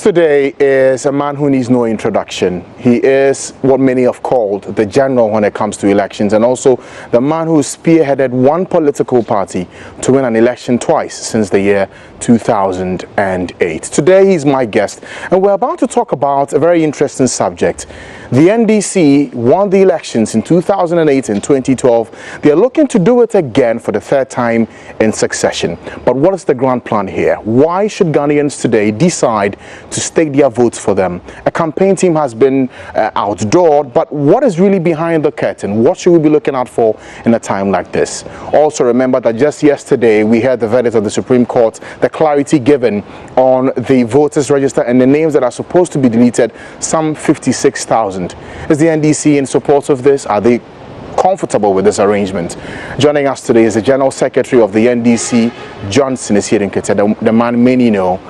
guest today is a man who needs no introduction. He is what many have called the general when it comes to elections, and also the man who spearheaded one political party to win an election twice since the year 2008. Today he's my guest, and we're about to talk about a very interesting subject. The NDC won the elections in 2008 and 2012. They are looking to do it again for the third time in succession. But what is the grand plan here? Why should Ghanaians today decide to stake their votes for them? A campaign team has been outdoored, but what is really behind the curtain? What should we be looking out for in a time like this? Also remember that just yesterday we heard the verdict of the Supreme Court, the clarity given on the voters register and the names that are supposed to be deleted, some 56,000. Is the NDC in support of this? Are they comfortable with this arrangement? Joining us today is the General Secretary of the NDC, Asiedu Nketiah, the man many know,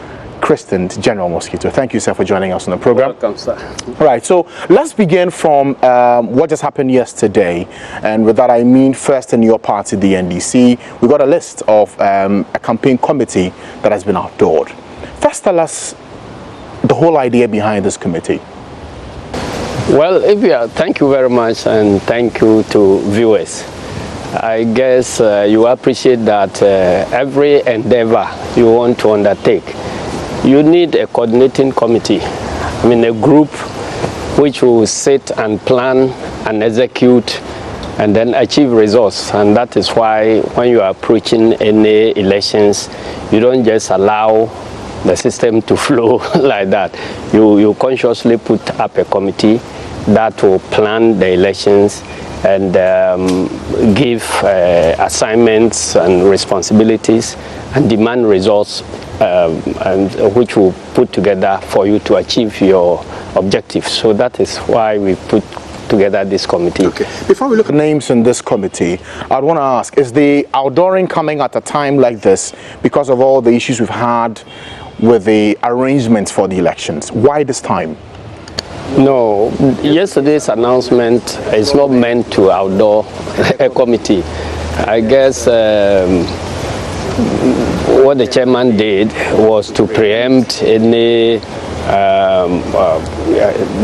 christened General Mosquito. Thank you, sir, for joining us on the program. Welcome, sir. All right, so let's begin from what just happened yesterday. And with that, I mean, first in your party, the NDC, we got a list of a campaign committee that has been outdoored. First, tell us the whole idea behind this committee. Well, thank you very much, and thank you to viewers. I guess you appreciate that every endeavor you want to undertake, you need a coordinating committee. I mean, a group which will sit and plan and execute and then achieve results. And that is why when you are approaching any elections, you don't just allow the system to flow like that. You consciously put up a committee that will plan the elections and give assignments and responsibilities and demand results, and which will put together for you to achieve your objectives. So that is why we put together this committee. Okay. Before we look at names in this committee, I'd want to ask, is the outdooring coming at a time like this because of all the issues we've had with the arrangements for the elections? Why this time? No, yesterday's announcement is not meant to outdoor a committee. I guess what the chairman did was to preempt any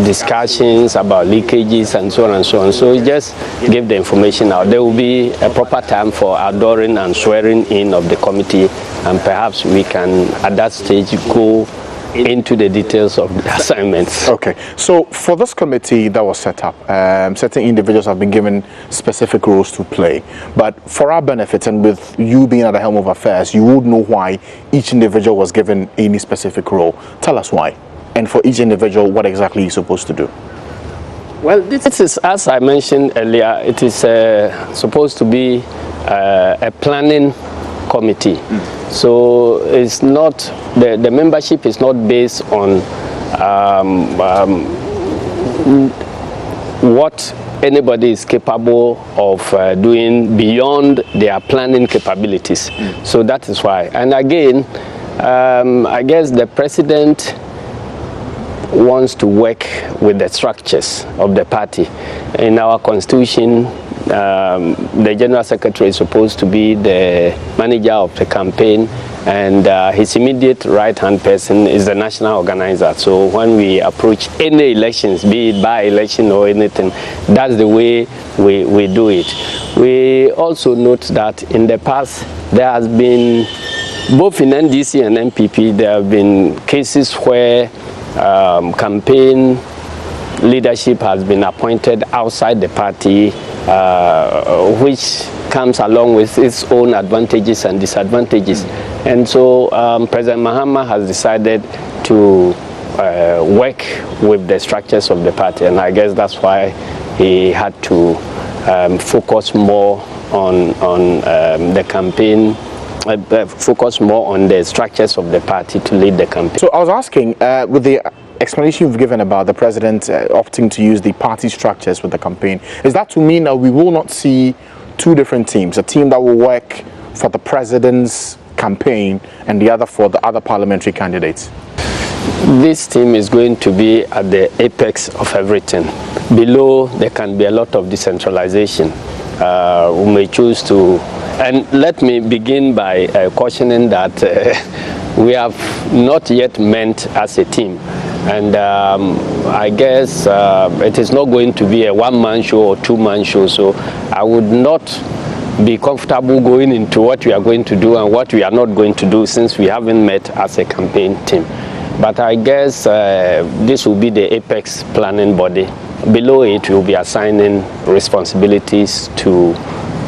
discussions about leakages and so on and so on. So he just gave the information out. There will be a proper time for outdooring and swearing in of the committee, and perhaps we can at that stage go into the details of the assignments. Okay, so for this committee that was set up, certain individuals have been given specific roles to play, but for our benefit and with you being at the helm of affairs, you would know why each individual was given any specific role. Tell us why, and for each individual, what exactly he's supposed to do. Well, this is, as I mentioned earlier, it is supposed to be a planning committee. So it's not, the membership is not based on what anybody is capable of doing beyond their planning capabilities. So that is why. And again, I guess the president wants to work with the structures of the party. In our constitution, the general secretary is supposed to be the manager of the campaign, and his immediate right-hand person is the national organizer. So when we approach any elections, be it by-election or anything, that's the way we do it. We also note that in the past there has been, both in NDC and NPP, there have been cases where campaign leadership has been appointed outside the party, which comes along with its own advantages and disadvantages. And so President Mahama has decided to work with the structures of the party, and I guess that's why he had to focus more on the campaign, focus more on the structures of the party to lead the campaign. So I was asking, with the explanation you've given about the president opting to use the party structures with the campaign, is that to mean that we will not see two different teams, a team that will work for the president's campaign and the other for the other parliamentary candidates? This team is going to be at the apex of everything. Below, there can be a lot of decentralization. We may choose to, and let me begin by cautioning that we have not yet met as a team. And I guess it is not going to be a one-man show or two-man show, so I would not be comfortable going into what we are going to do and what we are not going to do, since we haven't met as a campaign team. But I guess this will be the apex planning body. Below it, we will be assigning responsibilities to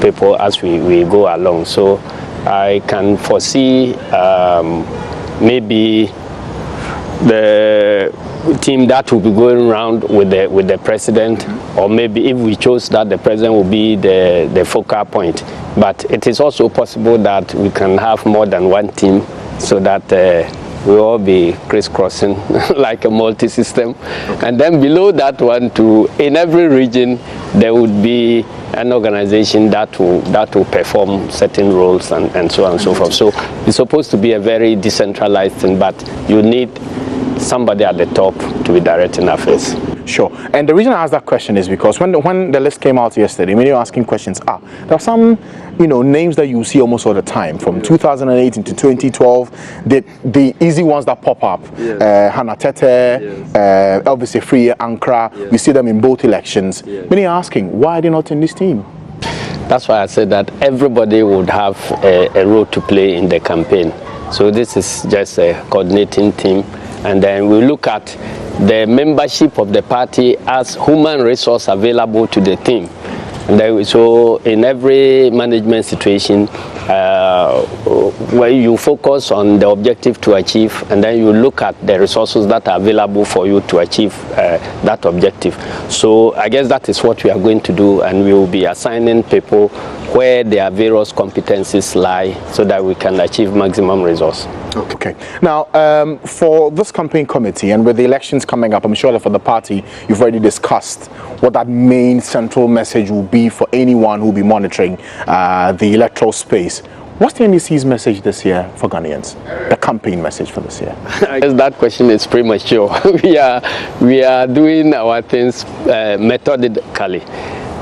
people as we go along. So I can foresee maybe the team that will be going around with the president, or maybe if we chose that, the president will be the focal point. But it is also possible that we can have more than one team, so that we'll all be crisscrossing like a multi-system. And then below that one too, in every region, there would be an organization that will perform certain roles and so on and so forth. So it's supposed to be a very decentralized thing, but you need somebody at the top to be directing affairs. Sure. And the reason I asked that question is because when the list came out yesterday, many were asking questions. There are some, names that you see almost all the time from 2008 into 2012. The easy ones that pop up, Hannah Tete, Elvis Efree, Ankara. We see them in both elections. Many are asking, why are they not in this team? That's why I said that everybody would have a role to play in the campaign. So this is just a coordinating team. And then we look at the membership of the party as human resource available to the team. And then, so in every management situation, where you focus on the objective to achieve, and then you look at the resources that are available for you to achieve that objective. So I guess that is what we are going to do, and we will be assigning people where their various competencies lie, so that we can achieve maximum results. Okay. Now, for this campaign committee, and with the elections coming up, I'm sure that for the party, you've already discussed what that main central message will be for anyone who will be monitoring the electoral space. What's the NDC's message this year for Ghanaians? The campaign message for this year? I guess that question is premature. we are doing our things methodically.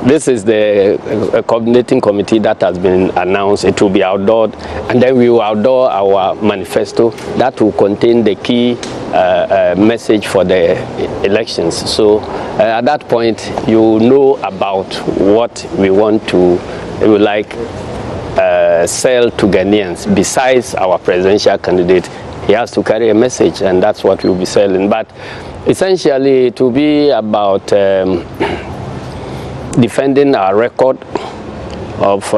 This is the coordinating committee that has been announced. It will be outdoored, and then we will outdoor our manifesto that will contain the key message for the elections. So at that point, you will know about what we want to, sell to Ghanaians. Besides our presidential candidate, he has to carry a message, and that's what we'll be selling. But essentially, it will be about defending our record of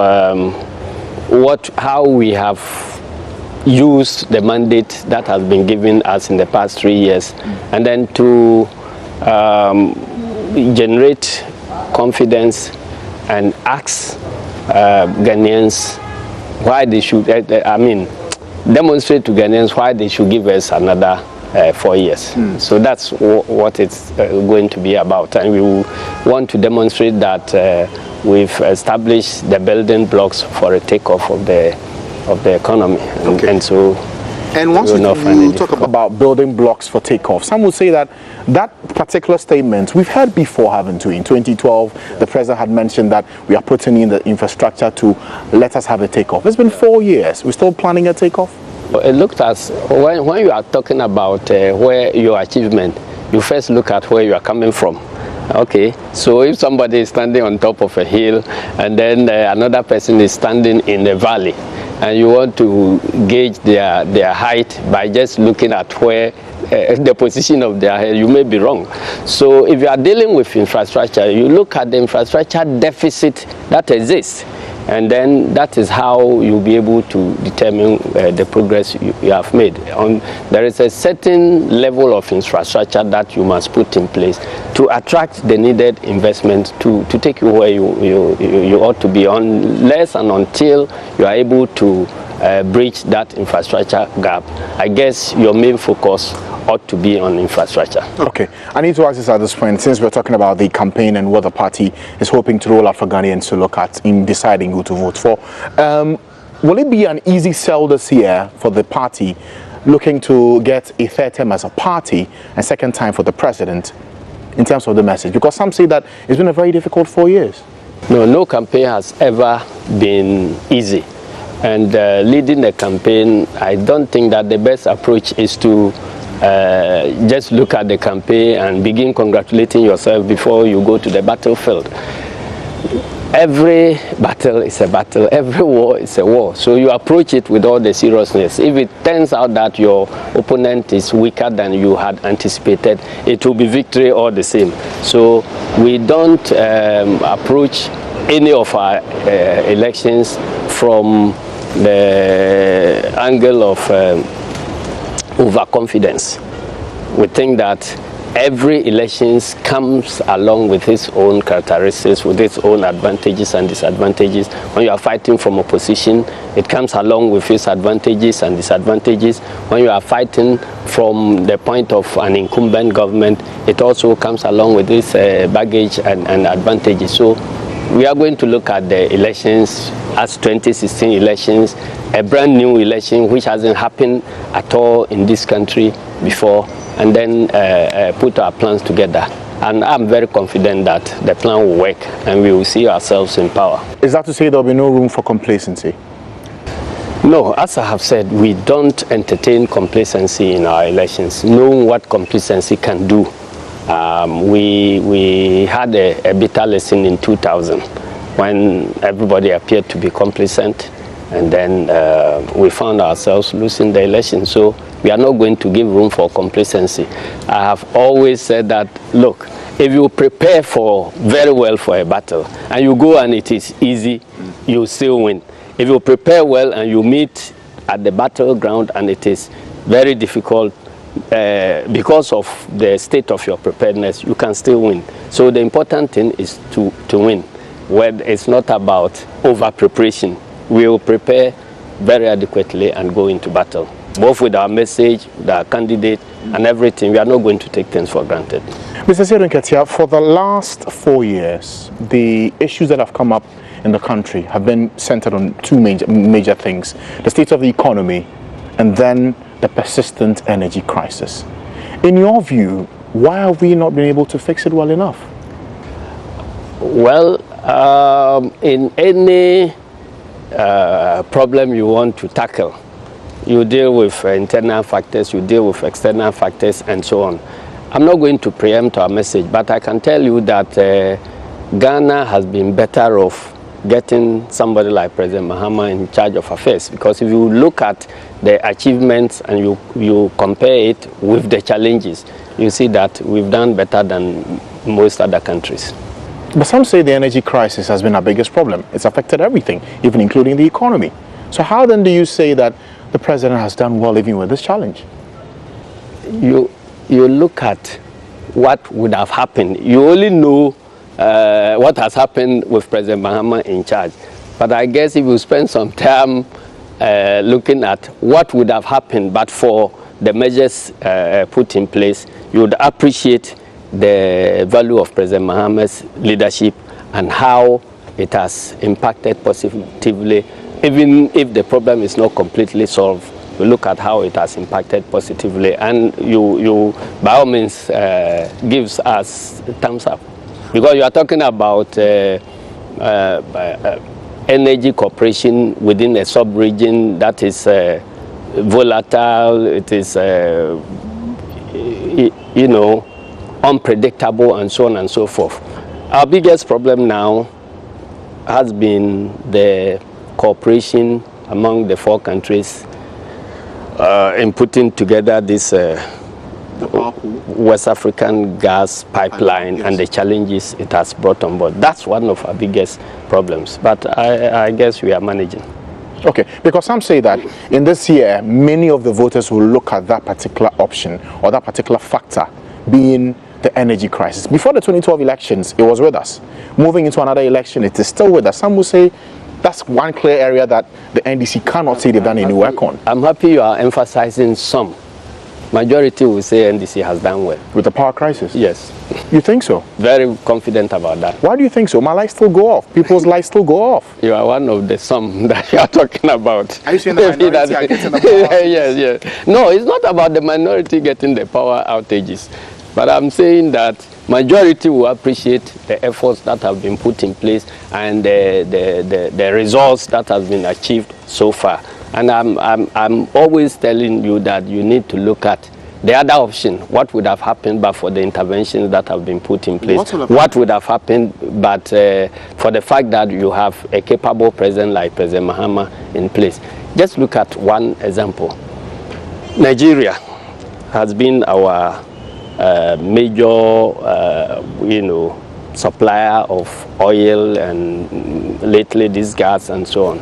how we have used the mandate that has been given us in the past 3 years, and then to generate confidence and ask Ghanaians why they should, demonstrate to Ghanaians why they should give us another 4 years. So that's what it's going to be about, and we will want to demonstrate that we've established the building blocks for a takeoff of the economy. And so and once you talk about building blocks for takeoff, some would say that particular statement we've heard before, haven't we? In 2012, the president had mentioned that we are putting in the infrastructure to let us have a takeoff. It's been 4 years. We're still planning a takeoff? It looks as when you are talking about where your achievement, you first look at where you are coming from. Okay, so if somebody is standing on top of a hill, and then another person is standing in the valley, and you want to gauge their height by just looking at where the position of their head, you may be wrong. So if you are dealing with infrastructure, you look at the infrastructure deficit that exists, and then that is how you'll be able to determine the progress you have made. There is a certain level of infrastructure that you must put in place to attract the needed investment to take you where you ought to be, unless and until you are able to bridge that infrastructure gap. I guess your main focus ought to be on infrastructure. Okay, I need to ask this at this point, since we're talking about the campaign and what the party is hoping to roll out for Ghanaians to look at in deciding who to vote for. Will it be an easy sell this year for the party looking to get a third term as a party and second time for the president in terms of the message? Because some say that it's been a very difficult 4 years. No campaign has ever been easy. And leading a campaign, I don't think that the best approach is to just look at the campaign and begin congratulating yourself before you go to the battlefield. Every battle is a battle, every war is a war. So you approach it with all the seriousness. If it turns out that your opponent is weaker than you had anticipated, it will be victory all the same. So we don't approach any of our elections from the angle of overconfidence. We think that every election comes along with its own characteristics, with its own advantages and disadvantages. When you are fighting from opposition, it comes along with its advantages and disadvantages. When you are fighting from the point of an incumbent government, it also comes along with its baggage and advantages. So we are going to look at the elections as 2016 elections, a brand new election which hasn't happened at all in this country before, and then put our plans together. And I'm very confident that the plan will work and we will see ourselves in power. Is that to say there will be no room for complacency? No, as I have said, we don't entertain complacency in our elections, knowing what complacency can do. We had a bitter lesson in 2000 when everybody appeared to be complacent, and then we found ourselves losing the election. So we are not going to give room for complacency. I have always said that, look, if you prepare very well for a battle and you go and it is easy, you still win. If you prepare well and you meet at the battleground and it is very difficult, because of the state of your preparedness, you can still win. So the important thing is to win. Well, it's not about over preparation. We will prepare very adequately and go into battle, both with our message, with our candidate, and everything. We are not going to take things for granted. Mr. Asiedu Nketiah, for the last 4 years, the issues that have come up in the country have been centered on two major things: the state of the economy and then the persistent energy crisis. In your view, why have we not been able to fix it well enough? Well, in any problem you want to tackle, you deal with internal factors, you deal with external factors, and so on. I'm not going to preempt our message, but I can tell you that Ghana has been better off getting somebody like President Mahama in charge of affairs, because if you look at the achievements and you compare it with the challenges, you see that we've done better than most other countries. But some say the energy crisis has been our biggest problem. It's affected everything, even including the economy. So how then do you say that the president has done well even with this challenge? You look at what would have happened. You only know what has happened with President Mahama in charge. But I guess if you spend some time looking at what would have happened but for the measures put in place, you would appreciate the value of President Mahama's leadership and how it has impacted positively. Even if the problem is not completely solved, you look at how it has impacted positively, and you by all means gives us a thumbs up. Because you are talking about energy cooperation within a sub-region that is volatile, it is, unpredictable, and so on and so forth. Our biggest problem now has been the cooperation among the four countries in putting together this West African gas pipeline, yes, and the challenges it has brought on board. That's one of our biggest problems, but I guess we are managing. Okay, because some say that in this year, many of the voters will look at that particular option or that particular factor being the energy crisis. Before the 2012 elections, it was with us. Moving into another election, it is still with us. Some will say that's one clear area that the NDC cannot say they've done any work on. I'm happy you are emphasizing some. Majority will say NDC has done well. With the power crisis? Yes. You think so? Very confident about that. Why do you think so? My lights still go off. People's lights still go off. You are one of the some that you are talking about. Are you saying the minority are getting the power? Yes. No, it's not about the minority getting the power outages. But I'm saying that majority will appreciate the efforts that have been put in place and the results that have been achieved so far. And I'm always telling you that you need to look at the other option. What would have happened but for the interventions that have been put in place? What would have happened but for the fact that you have a capable president like President Mahama in place? Just look at one example. Nigeria has been our major, supplier of oil and lately this gas and so on.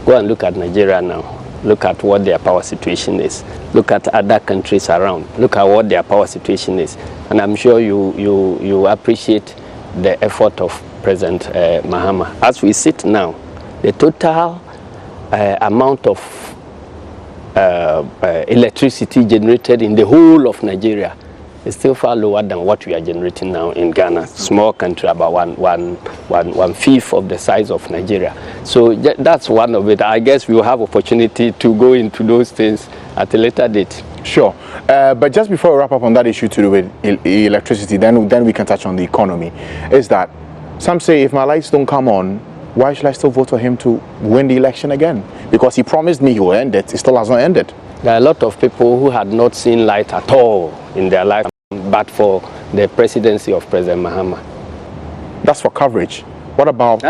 Go and look at Nigeria now. Look at what their power situation is. Look at other countries around. Look at what their power situation is. And I'm sure you appreciate the effort of President Mahama. As we sit now, the total amount of electricity generated in the whole of Nigeria is still far lower than what we are generating now in Ghana. Small country, about one fifth of the size of Nigeria. So that's one of it. I guess we will have opportunity to go into those things at a later date. Sure. But just before we wrap up on that issue to do with electricity, then we can touch on the economy. Is that some say if my lights don't come on, why should I still vote for him to win the election again? Because he promised me he will end it. It still hasn't ended. There are a lot of people who had not seen light at all in their life, but for the presidency of President Mahama. That's for coverage. What about the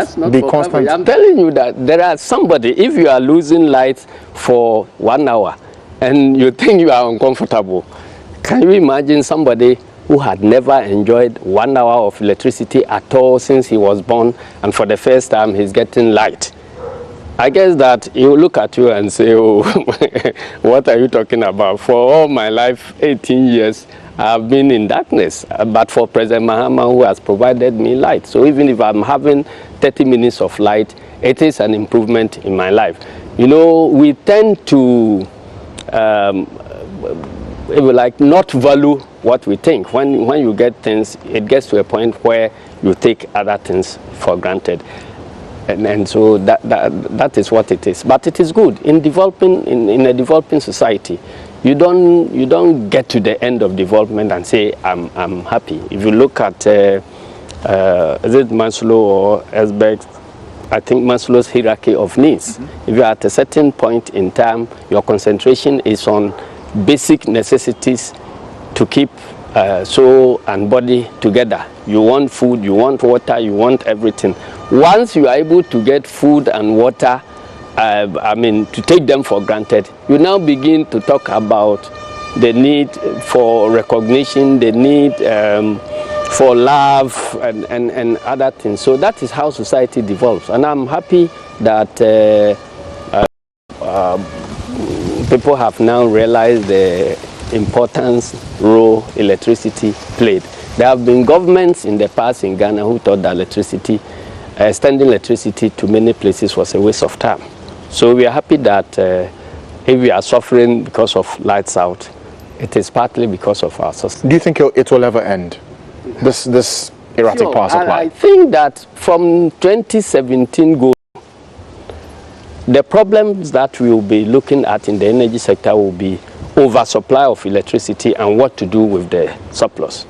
constant? Coverage. I'm telling you that there are somebody, if you are losing light for 1 hour and you think you are uncomfortable, can you imagine somebody who had never enjoyed 1 hour of electricity at all since he was born, and for the first time he's getting light? I guess that he will look at you and say, oh, what are you talking about? For all my life, 18 years, I've been in darkness. But for President Mahama, who has provided me light. So even if I'm having 30 minutes of light, it is an improvement in my life. You know, we tend to, not value what we think. When you get things, it gets to a point where you take other things for granted. And so that is what it is. But it is good in developing in a developing society. You don't get to the end of development and say I'm happy. If you look at is it Maslow or Esberg, I think Maslow's hierarchy of needs. Mm-hmm. If you're at a certain point in time, your concentration is on basic necessities to keep soul and body together. You want food, you want water, you want everything. Once you are able to get food and water, to take them for granted, you now begin to talk about the need for recognition, the need for love and other things. So that is how society develops. And I'm happy that people have now realized the importance role electricity played. There have been governments in the past in Ghana who thought that extending electricity to many places was a waste of time. So we are happy that if we are suffering because of lights out, it is partly because of our system. Do you think it will ever end, this erratic power supply? I think that from 2017 going, the problems that we will be looking at in the energy sector will be oversupply of electricity and what to do with the surplus.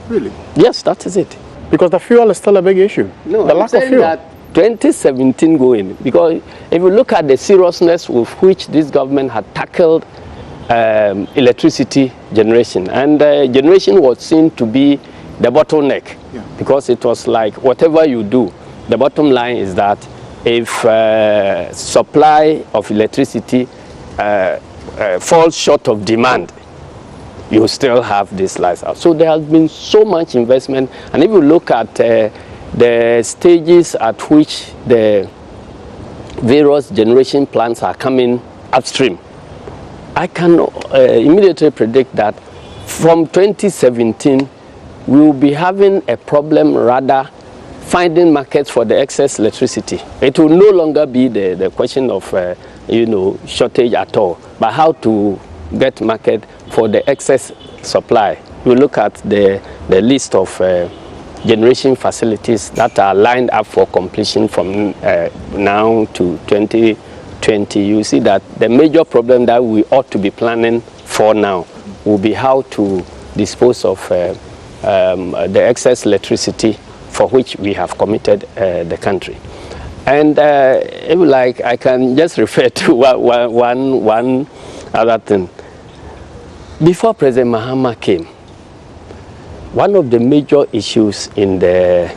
Really? Yes, that is it. Because the fuel is still a big issue. No, the lack of fuel. That 2017 going, because if you look at the seriousness with which this government had tackled electricity generation, and generation was seen to be the bottleneck, because it was like whatever you do, the bottom line is that if supply of electricity falls short of demand, you still have this lights out. So there has been so much investment, and if you look at the stages at which the various generation plants are coming upstream, I can immediately predict that from 2017 we will be having a problem rather finding markets for the excess electricity. It will no longer be the question of shortage at all, but how to get market for the excess supply. You look at the list of generation facilities that are lined up for completion from now to 2020. You see that the major problem that we ought to be planning for now will be how to dispose of the excess electricity for which we have committed the country. And if you like, I can just refer to one other thing. Before President Mahama came, one of the major issues in the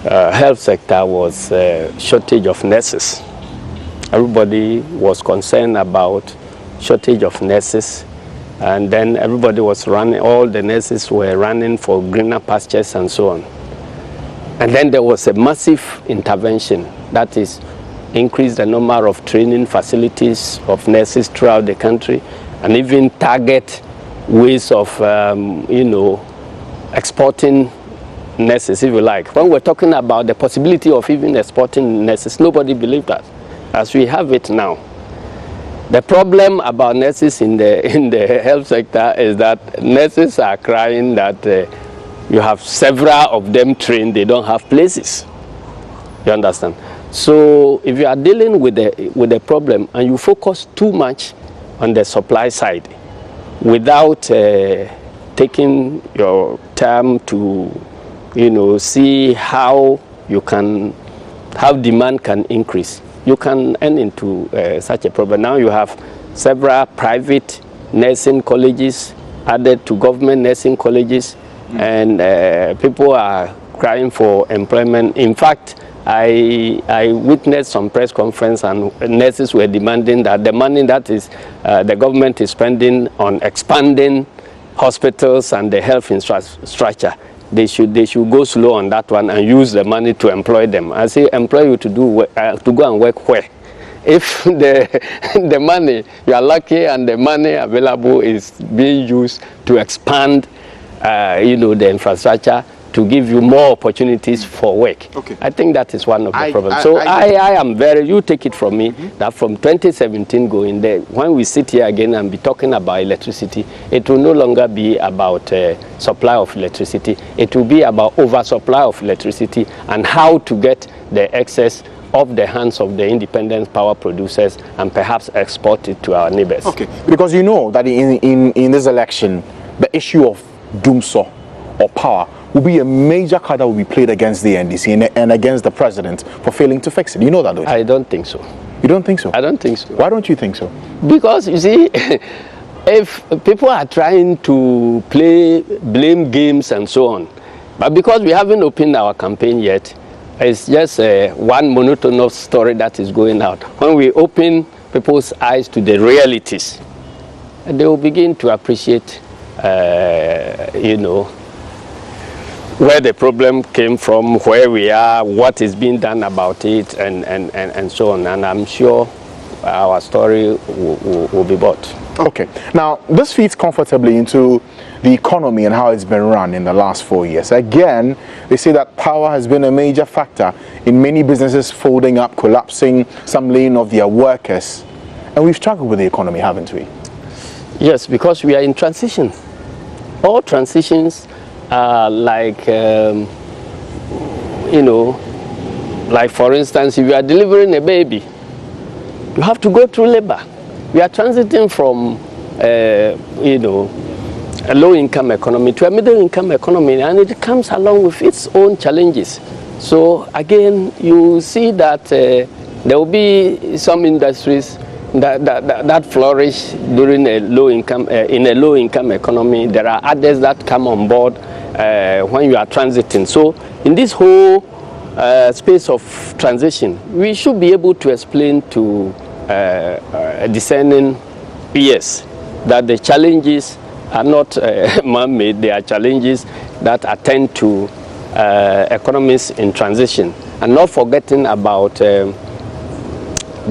health sector was shortage of nurses. Everybody was concerned about shortage of nurses, and then everybody was running, all the nurses were running for greener pastures and so on. And then there was a massive intervention, that is, increase the number of training facilities of nurses throughout the country, and even target ways of, exporting nurses, if you like. When we're talking about the possibility of even exporting nurses, nobody believed that. As we have it now, the problem about nurses in the health sector is that nurses are crying that you have several of them trained, they don't have places. You understand? So if you are dealing with the problem and you focus too much on the supply side without taking your time to, see how demand can increase, you can end into such a problem. Now you have several private nursing colleges added to government nursing colleges, and people are crying for employment. In fact, I witnessed some press conference, and nurses were demanding that the money that is the government is spending on expanding hospitals and the health infrastructure, they should go slow on that one and use the money to employ them. I say employ you to go and work where? If the money, you are lucky and the money available is being used to expand the infrastructure, to give you more opportunities for work. Okay. I think that is one of the problems. So I am you take it from me, that from 2017 going there, when we sit here again and be talking about electricity, it will no longer be about supply of electricity. It will be about oversupply of electricity and how to get the excess off the hands of the independent power producers and perhaps export it to our neighbors. Okay, because you know that in this election, the issue of doomsaw or power will be a major card that will be played against the NDC and against the president for failing to fix it. You know that, don't you? I don't think so. You don't think so? I don't think so. Why don't you think so? Because, you see, if people are trying to play blame games and so on, but because we haven't opened our campaign yet, it's just one monotonous story that is going out. When we open people's eyes to the realities, they will begin to appreciate, where the problem came from, where we are, what is being done about it, and so on. And I'm sure our story will be bought. Okay. Now, this feeds comfortably into the economy and how it's been run in the last 4 years. Again, they say that power has been a major factor in many businesses folding up, collapsing, some laying off their workers. And we've struggled with the economy, haven't we? Yes, because we are in transition. All transitions are like, like for instance, if you are delivering a baby, you have to go through labor. We are transiting from, a low-income economy to a middle-income economy, and it comes along with its own challenges. So again, you see that there will be some industries that flourish during a low-income in a low-income economy. There are others that come on board when you are transiting. So in this whole space of transition, we should be able to explain to discerning peers that the challenges are not man-made. They are challenges that attend to economies in transition, and not forgetting about the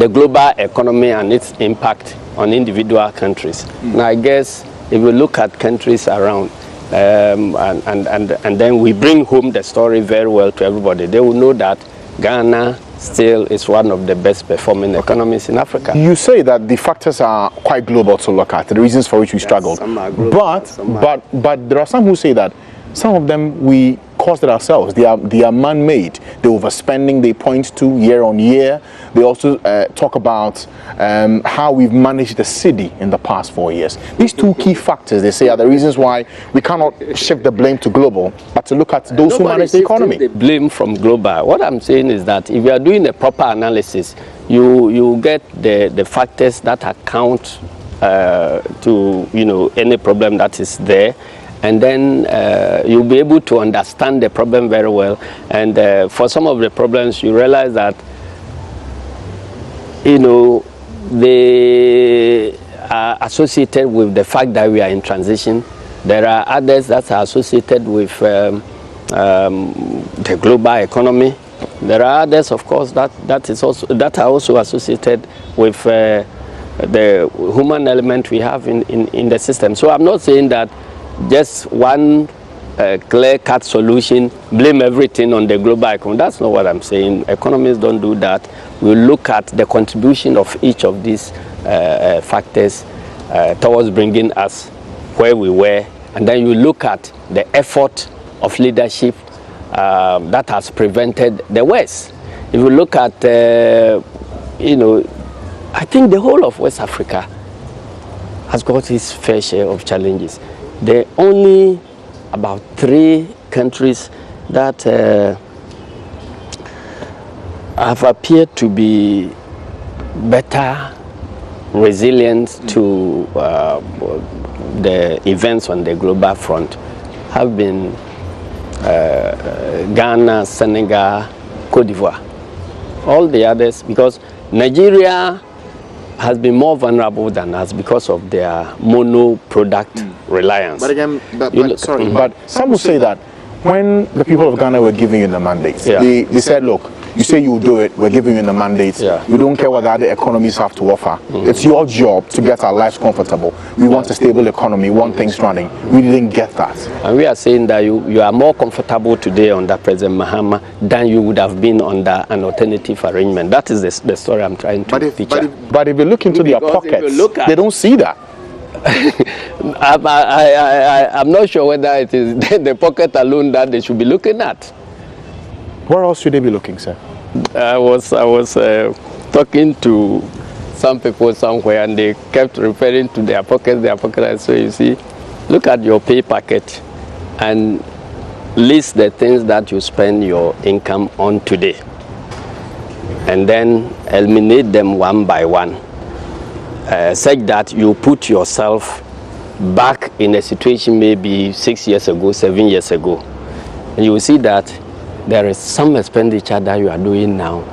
global economy and its impact on individual countries. Now, I guess if we look at countries around, and then we bring home the story very well to everybody, they will know that Ghana still is one of the best performing economies in Africa. You say that the factors are quite global to look at, the reasons for which we struggled. Some are global, but there are some who say that some of them we caused it ourselves. They are man-made. The overspending they point to year on year. They also talk about how we've managed the city in the past 4 years. These two key factors, they say, are the reasons why we cannot shift the blame to global, but to look at those who manage the economy. The blame from global. What I'm saying is that if you are doing a proper analysis, you get the factors that account to any problem that is there, and then you'll be able to understand the problem very well. And for some of the problems, you realize that they are associated with the fact that we are in transition. There are others that are associated with the global economy. There are others, of course, that are also associated with the human element we have in the system. So I'm not saying that just one clear-cut solution, blame everything on the global economy. That's not what I'm saying. Economists don't do that. We look at the contribution of each of these factors towards bringing us where we were, and then you look at the effort of leadership that has prevented the West. If you look at, I think the whole of West Africa has got its fair share of challenges. There are only about 3 countries that have appeared to be better resilient to the events on the global front. Have been Ghana, Senegal, Cote d'Ivoire. All the others, because Nigeria has been more vulnerable than us because of their mono-product reliance. But again, but some will say that when the people of Ghana were giving you the mandates, they said, look, you say you do it, we're giving you the mandates, we don't care what the other economies have to offer. It's your job to get our lives comfortable. We want a stable economy, we want things running. We didn't get that. And we are saying that you are more comfortable today under President Mahama than you would have been under an alternative arrangement. That is the story I'm trying to feature. But if you look into their pockets, they don't see that. I'm not sure whether it is the pocket alone that they should be looking at. Where else should they be looking, sir? I was talking to some people somewhere, and they kept referring to their pocket. So you see, look at your pay packet and list the things that you spend your income on today, and then eliminate them one by one, such that you put yourself back in a situation maybe 6 years ago, 7 years ago, and you will see that there is some expenditure that you are doing now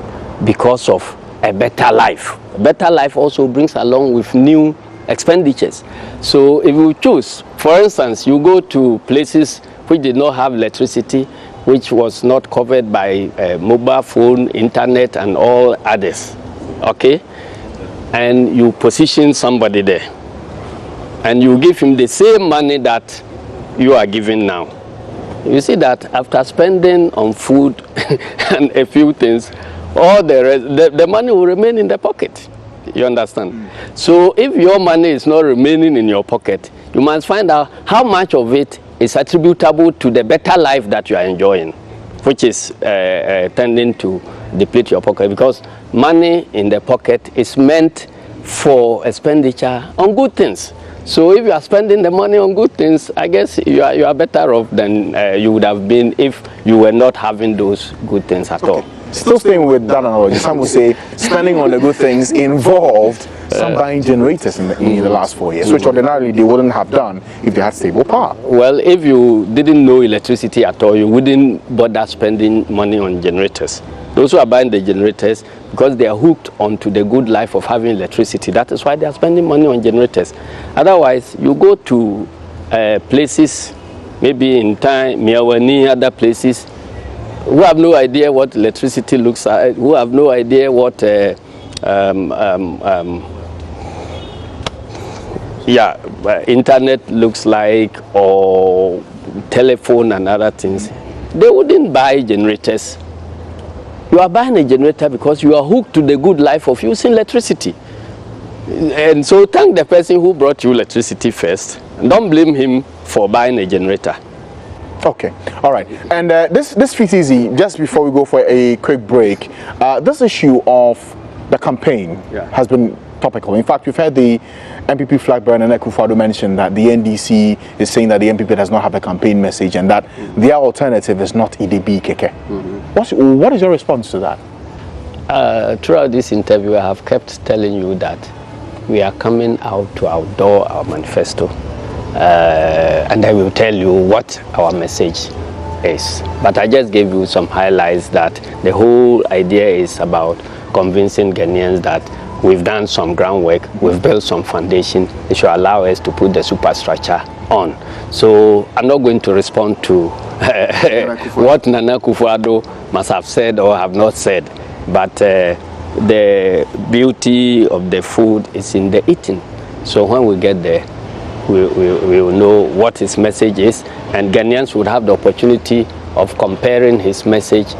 because of a better life. A better life also brings along with new expenditures. So if you choose, for instance, you go to places which did not have electricity, which was not covered by mobile phone, internet, and all others, okay? And you position somebody there, and you give him the same money that you are giving now. You see that after spending on food and a few things, all the rest, the money will remain in the pocket. You understand? So if your money is not remaining in your pocket, you must find out how much of it is attributable to the better life that you are enjoying, which is tending to deplete your pocket, because money in the pocket is meant for expenditure on good things. So if you are spending the money on good things, I guess you are better off than you would have been if you were not having those good things at all. Still staying with that analogy, some will say spending on the good things involved some buying generators in the last 4 years, which ordinarily they wouldn't have done if they had stable power. Well, if you didn't know electricity at all, you wouldn't bother spending money on generators. Those who are buying the generators, because they are hooked onto the good life of having electricity, that is why they are spending money on generators. Otherwise, you go to places, maybe in Miawani, other places, who have no idea what electricity looks like, who have no idea what internet looks like, or telephone and other things. They wouldn't buy generators. You are buying a generator because you are hooked to the good life of using electricity. And so thank the person who brought you electricity first. Don't blame him for buying a generator. Okay, all right. And this fits easy. Just before we go for a quick break, this issue of the campaign has been topical. In fact, we've heard the MPP flag bearer Nana Akufo-Addo mention that the NDC is saying that the MPP does not have a campaign message and that their alternative is not EDB Keke. What is your response to that? Throughout this interview, I have kept telling you that we are coming out to outdoor our manifesto. And I will tell you what our message is. But I just gave you some highlights that the whole idea is about convincing Ghanaians that we've done some groundwork, we've built some foundation. It should allow us to put the superstructure on. So I'm not going to respond to what Nana Akufo-Addo must have said or have not said. But the beauty of the food is in the eating. So when we get there, we will know what his message is, and Ghanaians would have the opportunity of comparing his message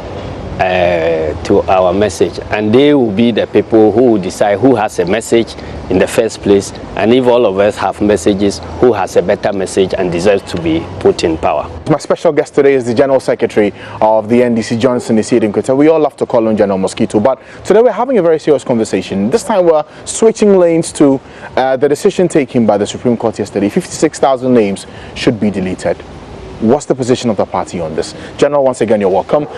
to our message, and they will be the people who will decide who has a message in the first place, and if all of us have messages, who has a better message and deserves to be put in power. My special guest today is the General Secretary of the NDC, Johnson Asiedu Nketiah. We all love to call him General Mosquito, but today we're having a very serious conversation. This time we're switching lanes to the decision taken by the Supreme Court yesterday. 56,000 names should be deleted. What's the position of the party on this? General, once again, you're welcome.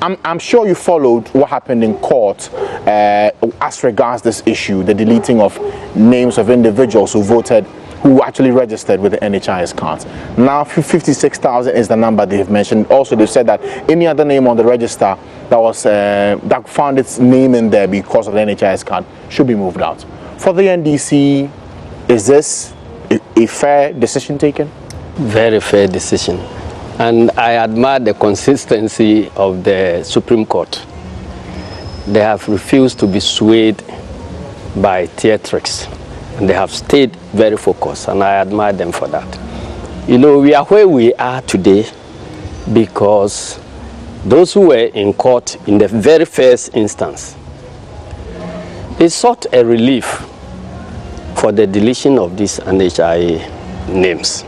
I'm sure you followed what happened in court as regards this issue, the deleting of names of individuals who actually registered with the NHIS cards. Now 56,000 is the number they've mentioned. Also, they've said that any other name on the register that found its name in there because of the NHIS card should be moved out. For the NDC, is this a fair decision taken? Very fair decision. And I admire the consistency of the Supreme Court. They have refused to be swayed by theatrics. And they have stayed very focused, and I admire them for that. You know, we are where we are today because those who were in court in the very first instance, they sought a relief for the deletion of these NHIA names.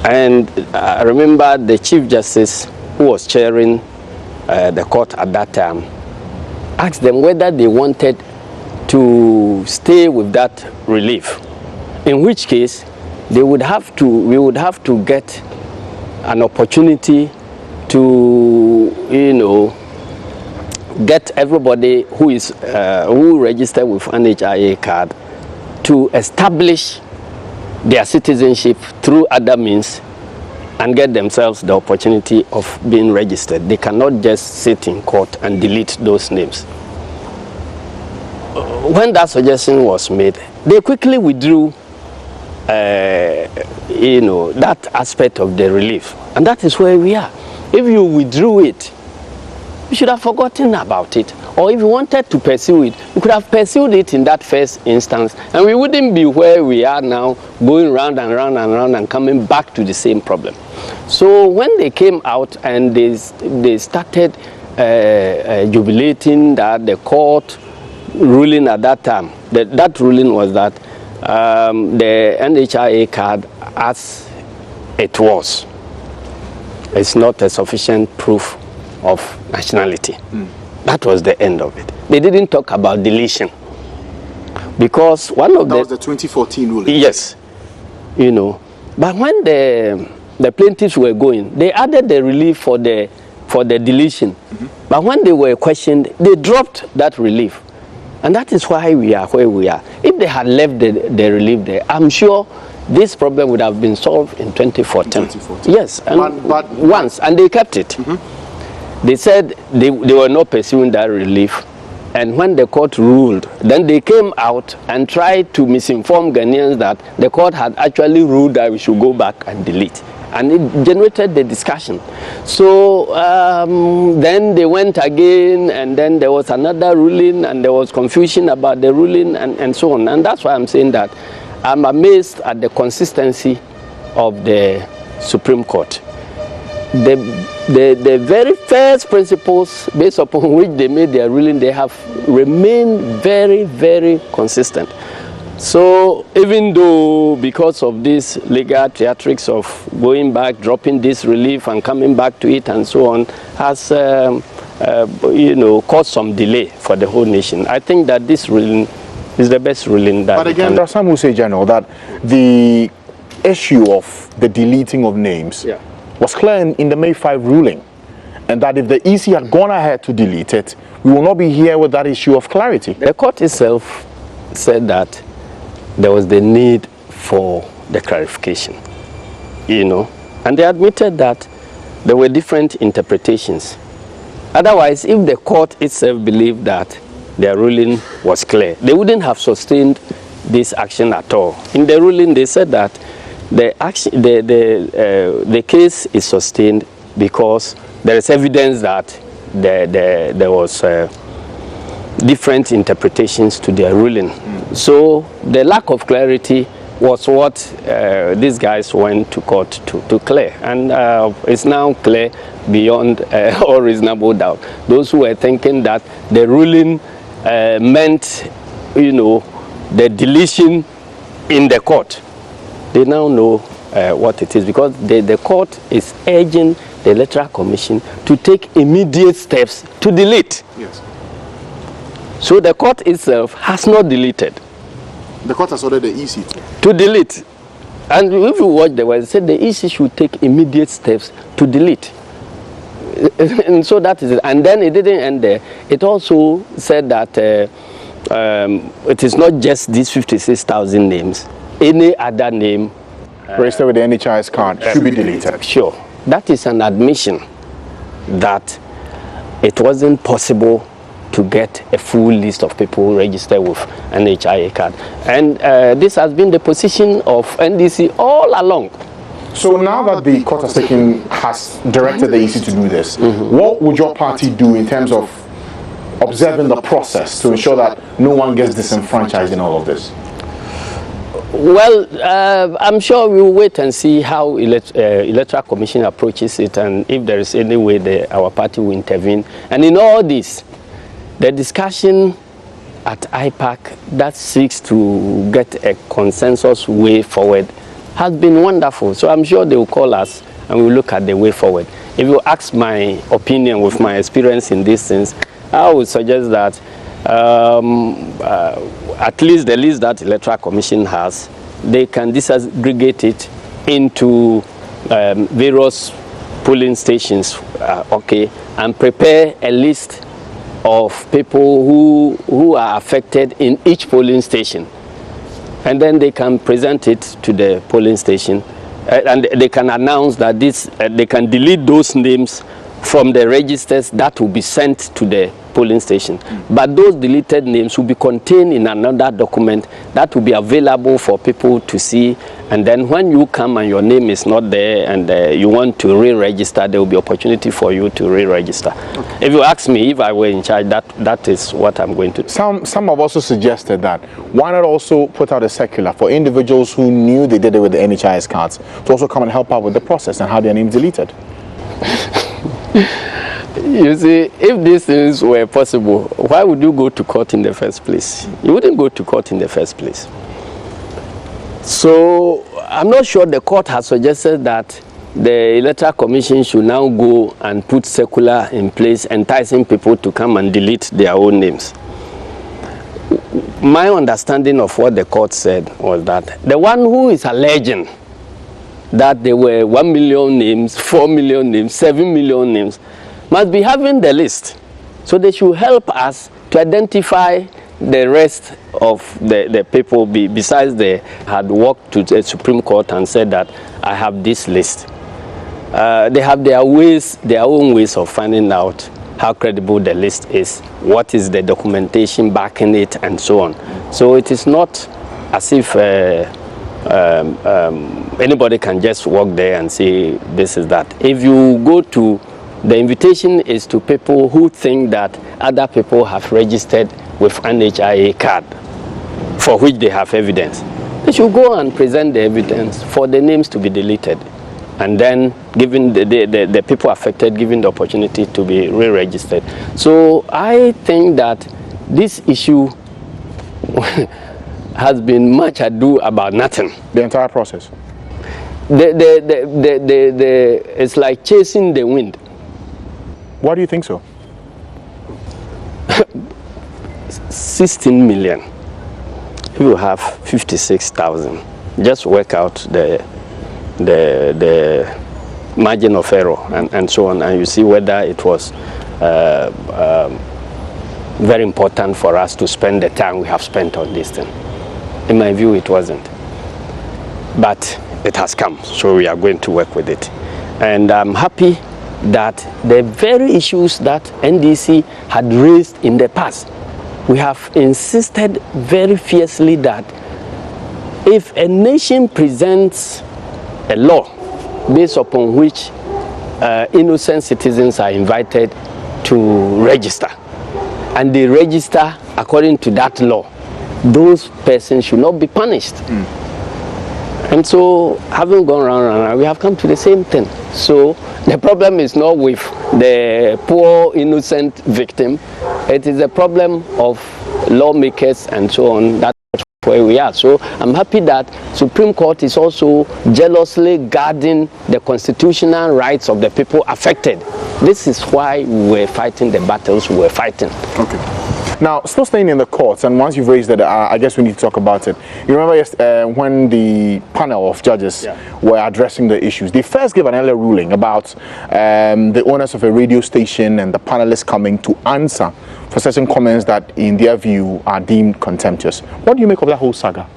And I remember the Chief Justice, who was chairing the court at that time, asked them whether they wanted to stay with that relief, in which case we would have to get an opportunity to, get everybody who registered with NHIA card to establish their citizenship through other means and get themselves the opportunity of being registered. They cannot just sit in court and delete those names. When that suggestion was made, they quickly withdrew that aspect of the relief. And that is where we are. If you withdrew it, you should have forgotten about it. Or if you wanted to pursue it, you could have pursued it in that first instance, and we wouldn't be where we are now, going round and round and round and coming back to the same problem. So when they came out and they started jubilating that the court ruling at that time, that ruling was that the NHIA card as it was, it's not a sufficient proof of nationality. That was the end of it. They didn't talk about deletion because one of that was the 2014 ruling. Yes, but when the plaintiffs were going, they added the relief for the deletion. But when they were questioned, they dropped that relief, and that is why we are where we are. If they had left the relief there, I'm sure this problem would have been solved in 2014. Yes, but once, and they kept it. They said they were not pursuing that relief, and when the court ruled, then they came out and tried to misinform Ghanaians that the court had actually ruled that we should go back and delete, and it generated the discussion. So then they went again, and then there was another ruling, and there was confusion about the ruling, and so on. And that's why I'm saying that I'm amazed at the consistency of the Supreme Court. The very first principles based upon which they made their ruling, they have remained very, very consistent. So even though because of this legal theatrics of going back, dropping this relief and coming back to it and so on, has caused some delay for the whole nation, I think that this ruling is the best ruling that. But again, there are some who say, General, that the issue of the deleting of names was clear in the May 5 ruling, and that if the EC had gone ahead to delete it, we will not be here with that issue of clarity. The court itself said that there was the need for the clarification, and they admitted that there were different interpretations. Otherwise, if the court itself believed that their ruling was clear, they wouldn't have sustained this action at all. In the ruling, they said that the case is sustained because there is evidence that there was different interpretations to their ruling. So the lack of clarity was what these guys went to court to clear, and it's now clear beyond all reasonable doubt. Those who were thinking that the ruling meant, the deletion in the court, they now know what it is, because the court is urging the Electoral Commission to take immediate steps to delete. Yes. So the court itself has not deleted. The court has ordered the EC to delete. And if you watch the word, it said the EC should take immediate steps to delete. And so that is it. And then it didn't end there. It also said that it is not just these 56,000 names. Any other name registered with the NHIS card should be deleted. Sure. That is an admission that it wasn't possible to get a full list of people registered with an NHIS card. And this has been the position of NDC all along. So now that the court has directed the EC to do this, what would your party do in terms of observing the process to ensure that no one gets disenfranchised in all of this? Well, I'm sure we'll wait and see how Electoral Commission approaches it, and if there is any way our party will intervene. And in all this, the discussion at IPAC that seeks to get a consensus way forward has been wonderful. So I'm sure they will call us and we'll look at the way forward. If you ask my opinion with my experience in these things, I would suggest that at least the list that Electoral Commission has, they can disaggregate it into various polling stations, and prepare a list of people who are affected in each polling station. And then they can present it to the polling station, and they can announce that they can delete those names from the registers that will be sent to the polling station. But those deleted names will be contained in another document that will be available for people to see. And then when you come and your name is not there and you want to re-register, there will be opportunity for you to re-register. Okay. If you ask me if I were in charge, that is what I'm going to do. Some have also suggested that why not also put out a circular for individuals who knew they did it with the NHIS cards to also come and help out with the process and have their names deleted. You see, if these things were possible, why would you go to court in the first place? You wouldn't go to court in the first place. So I'm not sure the court has suggested that the Electoral Commission should now go and put circular in place enticing people to come and delete their own names. My understanding of what the court said was that the one who is alleging that there were 1 million names, 4 million names, 7 million names, must be having the list. So they should help us to identify the rest of the people, besides they had walked to the Supreme Court and said that I have this list. They have their own ways of finding out how credible the list is, what is the documentation backing it, and so on. So it is not as if anybody can just walk there and say this is that. If you go to, the invitation is to people who think that other people have registered with an NHIS card for which they have evidence. They should go and present the evidence for the names to be deleted, and then given the people affected given the opportunity to be re-registered. So I think that this issue has been much ado about nothing. The entire process. It's like chasing the wind. Why do you think so? 16 million. You have 56,000. Just work out the margin of error and so on, and you see whether it was very important for us to spend the time we have spent on this thing. In my view, it wasn't. But it has come, so we are going to work with it. And I'm happy that the very issues that NDC had raised in the past, we have insisted very fiercely that if a nation presents a law based upon which innocent citizens are invited to register, and they register according to that law, those persons should not be punished. And so, having gone round, we have come to the same thing. So, the problem is not with the poor, innocent victim. It is a problem of lawmakers and so on. That's where we are. So, I'm happy that Supreme Court is also jealously guarding the constitutional rights of the people affected. This is why we were fighting the battles we were fighting. Okay. Now, still staying in the courts, and once you've raised it, I guess we need to talk about it. You remember when the panel of judges were addressing the issues, they first gave an earlier ruling about the owners of a radio station and the panelists coming to answer for certain comments that, in their view, are deemed contemptuous. What do you make of that whole saga?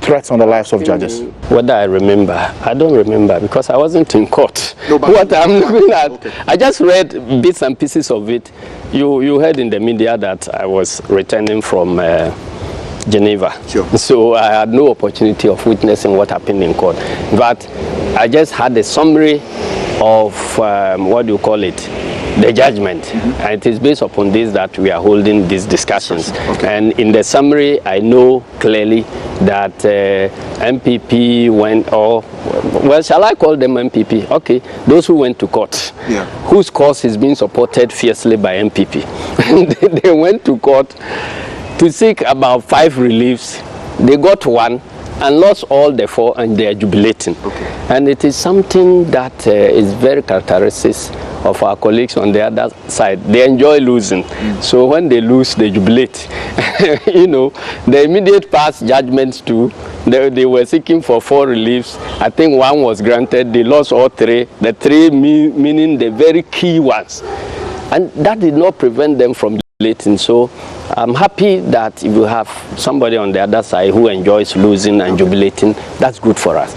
Threats on the lives of judges. Whether I remember, I don't remember because I wasn't in court. No, what I'm looking at, okay. I just read bits and pieces of it. You heard in the media that I was returning from Geneva. Sure. So I had no opportunity of witnessing what happened in court. But I just had a summary of, what do you call it, the judgment. And it is based upon this that we are holding these discussions. Okay. And in the summary, I know clearly that MPP went, or, well, shall I call them MPP? Okay, those who went to court, whose cause is being supported fiercely by MPP. They went to court to seek about 5 reliefs. They got 1 and lost all the 4, and they are jubilating. Okay. And it is something that is very characteristic of our colleagues on the other side. They enjoy losing. So when they lose, they jubilate. You know, the immediate past judgments too, they were seeking for 4 reliefs. I think 1 was granted. They lost all 3. The 3 meaning the very key ones. And that did not prevent them from jubilating. So I'm happy that if you have somebody on the other side who enjoys losing and jubilating, that's good for us.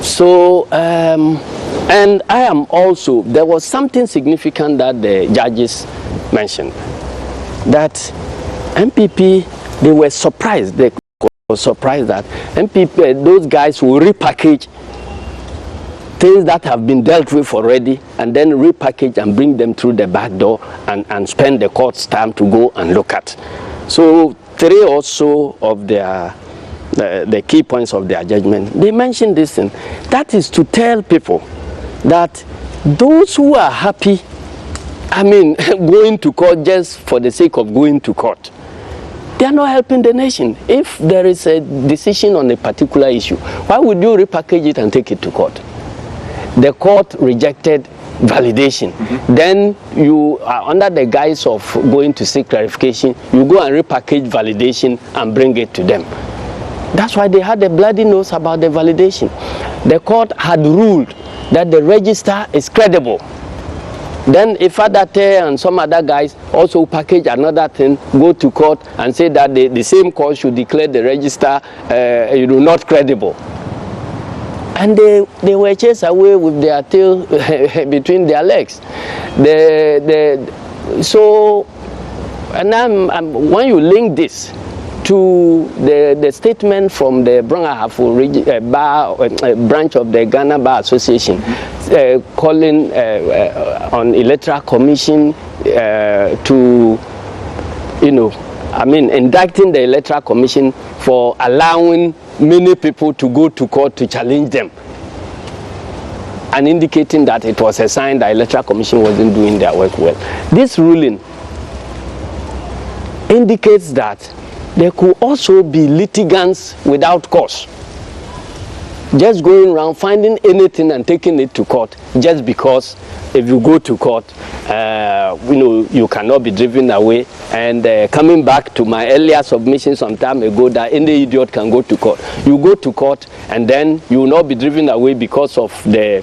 So, and I am also, there was something significant that the judges mentioned, that MPP, they were surprised, that MPP, those guys will repackage things that have been dealt with already, and then repackage and bring them through the back door and spend the court's time to go and look at. So 3 or so of their the key points of their judgment, they mentioned this thing. That is to tell people that those who are happy, going to court just for the sake of going to court, they are not helping the nation. If there is a decision on a particular issue, why would you repackage it and take it to court? The court rejected validation. Then you are under the guise of going to seek clarification, you go and repackage validation and bring it to them. That's why they had a bloody nose about the validation. The court had ruled that the register is credible. Then if Adate and some other guys also package another thing, go to court and say that the same court should declare the register not credible. And they were chased away with their tail between their legs. When you link this to the statement from the Brangahafu branch of the Ghana Bar Association, calling on Electoral Commission indicting the Electoral Commission for allowing many people to go to court to challenge them, and indicating that it was a sign that the Electoral Commission wasn't doing their work well. This ruling indicates that there could also be litigants without cause, just going around finding anything and taking it to court just because if you go to court, you cannot be driven away. And coming back to my earlier submission some time ago that any idiot can go to court. You go to court and then you will not be driven away because of the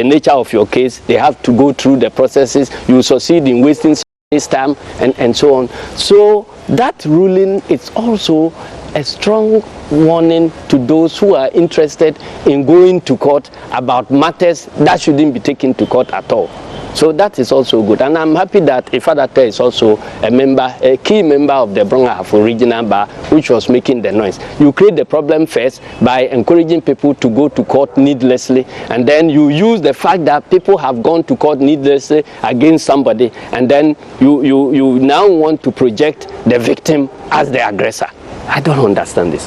nature of your case. They have to go through the processes. You succeed in wasting this time and so on. So that ruling is also a strong warning to those who are interested in going to court about matters that shouldn't be taken to court at all. So that is also good, and I'm happy that Ifadate is also a key member of the Brong-Ahafo Regional Bar, which was making the noise. You create the problem first by encouraging people to go to court needlessly, and then you use the fact that people have gone to court needlessly against somebody, and then you now want to project the victim as the aggressor. I don't understand this.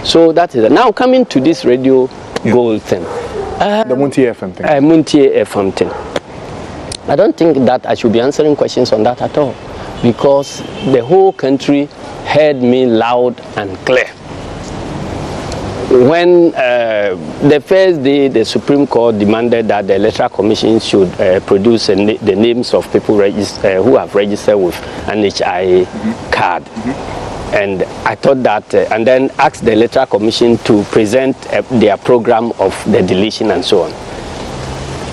So that is it. Now coming to this radio gold thing. The Muntie FM thing. Muntie FM thing. I don't think that I should be answering questions on that at all, because the whole country heard me loud and clear. When the first day the Supreme Court demanded that the Electoral Commission should produce the names of people who have registered with an HI card. And I thought that, and then asked the Electoral Commission to present their program of the deletion and so on.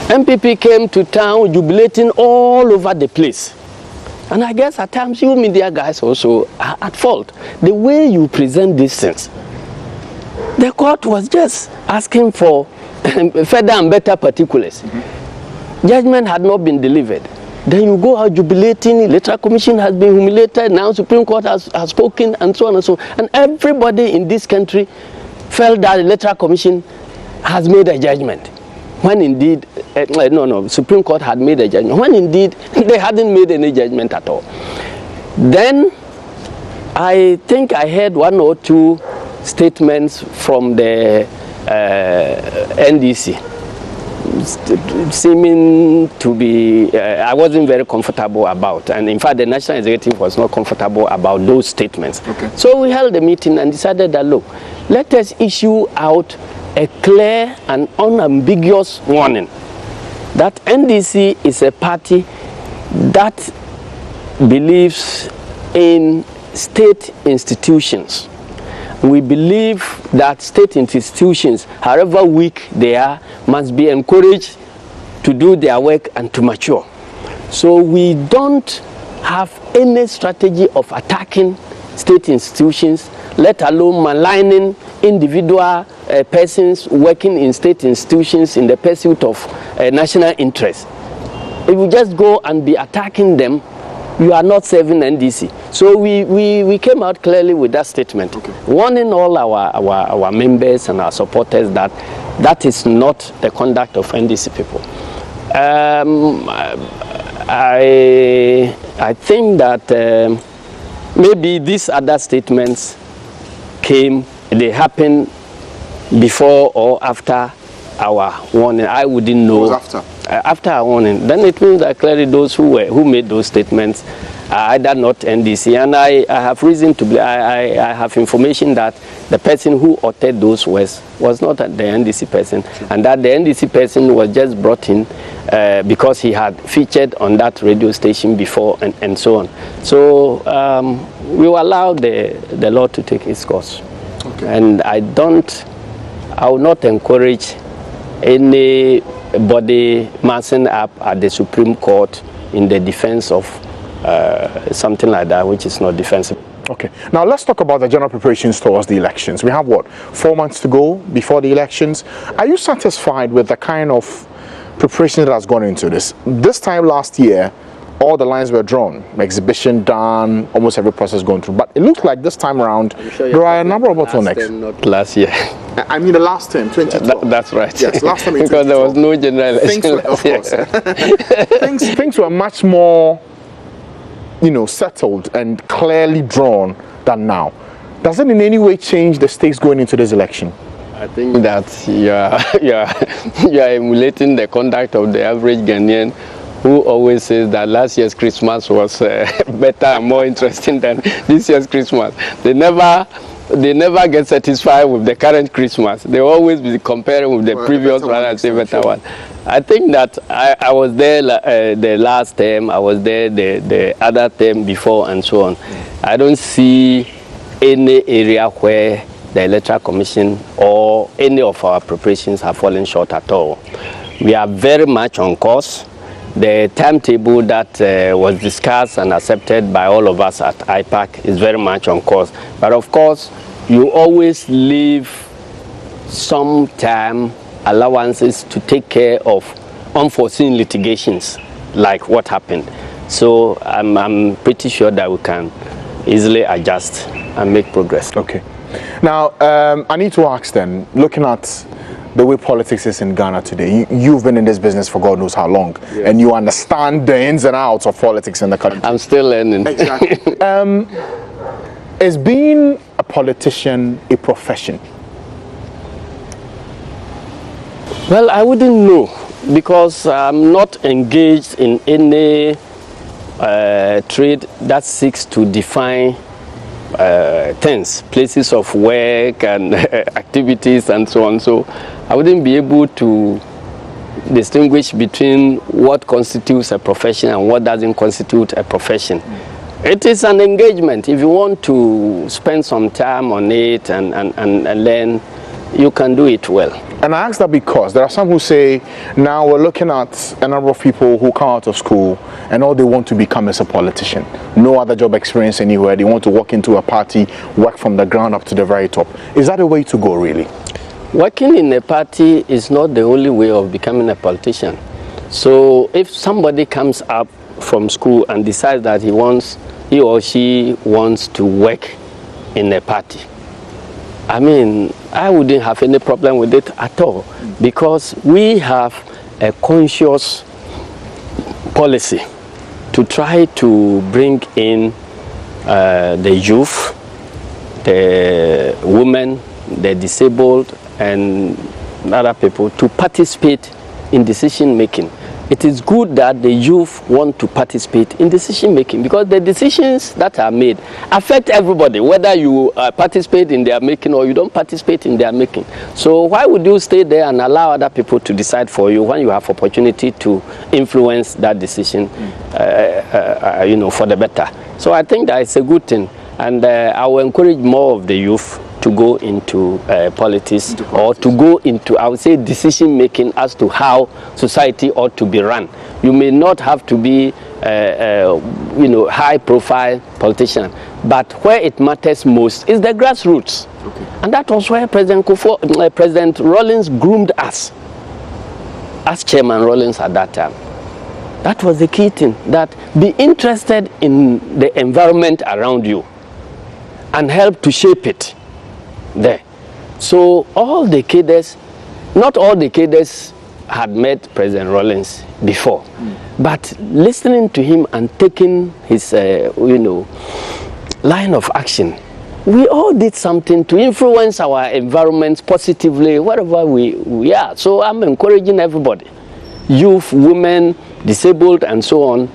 MPP came to town jubilating all over the place. And I guess at times you media guys also are at fault. The way you present these things. The court was just asking for further and better particulars. Judgment had not been delivered. Then you go out jubilating, Electoral Commission has been humiliated, now Supreme Court has spoken, and so on and so on. And everybody in this country felt that the Electoral Commission has made a judgment. When indeed, Supreme Court had made a judgment. When indeed, they hadn't made any judgment at all. Then, I think I heard one or two statements from the NDC, seeming to be, I wasn't very comfortable about. And in fact, the National Executive was not comfortable about those statements. Okay. So we held a meeting and decided that, look, let us issue out a clear and unambiguous warning that NDC is a party that believes in state institutions. We believe that state institutions, however weak they are, must be encouraged to do their work and to mature. So we don't have any strategy of attacking state institutions, let alone maligning individual persons working in state institutions in the pursuit of national interest. If you just go and be attacking them, you are not serving NDC. So we came out clearly with that statement, warning all our members and our supporters that that is not the conduct of NDC people. I think that maybe these other statements they happened before or after our warning. I wouldn't know. It was after. After our warning. Then it means that clearly those who made those statements are either not NDC. And I have reason to believe, I have information that the person who uttered those words was not the NDC person, and that the NDC person was just brought in because he had featured on that radio station before and so on. So we will allow the law to take its course. Okay. And I will not encourage anybody massing up at the Supreme Court in the defense of something like that, which is not defensible. Okay. Now let's talk about the general preparations towards the elections. We have, 4 months to go before the elections. Are you satisfied with the kind of preparation that has gone into this? This time last year, all the lines were drawn, exhibition done, almost every process going through. But it looks like this time around, there are a number of bottlenecks. Not last year. I mean the last term, 2012. That's right. Yes, last time in because there was no general election. Of course. things were much more, settled and clearly drawn than now. Does it in any way change the stakes going into this election? I think that you are emulating the conduct of the average Ghanaian who always says that last year's Christmas was better and more interesting than this year's Christmas. They never get satisfied with the current Christmas. They always be comparing with the previous one and say better one. I think that I was there the last term, I was there the other term before, and so on. I don't see any area where the Electoral Commission or any of our preparations have fallen short at all. We are very much on course. The timetable that was discussed and accepted by all of us at IPAC is very much on course. But of course, you always leave some time allowances to take care of unforeseen litigations like what happened. So I'm pretty sure that we can easily adjust and make progress. Okay. Now, I need to ask then, looking at the way politics is in Ghana today, you've been in this business for God knows how long, and you understand the ins and outs of politics in the country. I'm still learning. Exactly. Is being a politician a profession? Well, I wouldn't know, because I'm not engaged in any trade that seeks to define things, places of work and activities and so on. So I wouldn't be able to distinguish between what constitutes a profession and what doesn't constitute a profession. It is an engagement. If you want to spend some time on it and learn, you can do it well. And I ask that because there are some who say, now we're looking at a number of people who come out of school and all they want to become is a politician. No other job experience anywhere. They want to walk into a party, work from the ground up to the very top. Is that a way to go, really? Working in a party is not the only way of becoming a politician. So if somebody comes up from school and decides that he or she wants to work in a party, I mean, I wouldn't have any problem with it at all, because we have a conscious policy to try to bring in the youth, the women, the disabled, and other people to participate in decision making. It is good that the youth want to participate in decision making, because the decisions that are made affect everybody, whether you participate in their making or you don't participate in their making. So why would you stay there and allow other people to decide for you when you have opportunity to influence that decision, for the better? So I think that it's a good thing, and I will encourage more of the youth to go into politics, or to go into, I would say, decision making as to how society ought to be run. You may not have to be high profile politician, but where it matters most is the grassroots. Okay. And that was where President Rawlings groomed us as Chairman Rawlings at that time. That was the key thing, that be interested in the environment around you and help to shape it there. So all the cadres, not all the cadres had met President Rawlings before, but listening to him and taking his line of action, we all did something to influence our environment positively wherever we are. So I'm encouraging everybody, youth, women, disabled, and so on,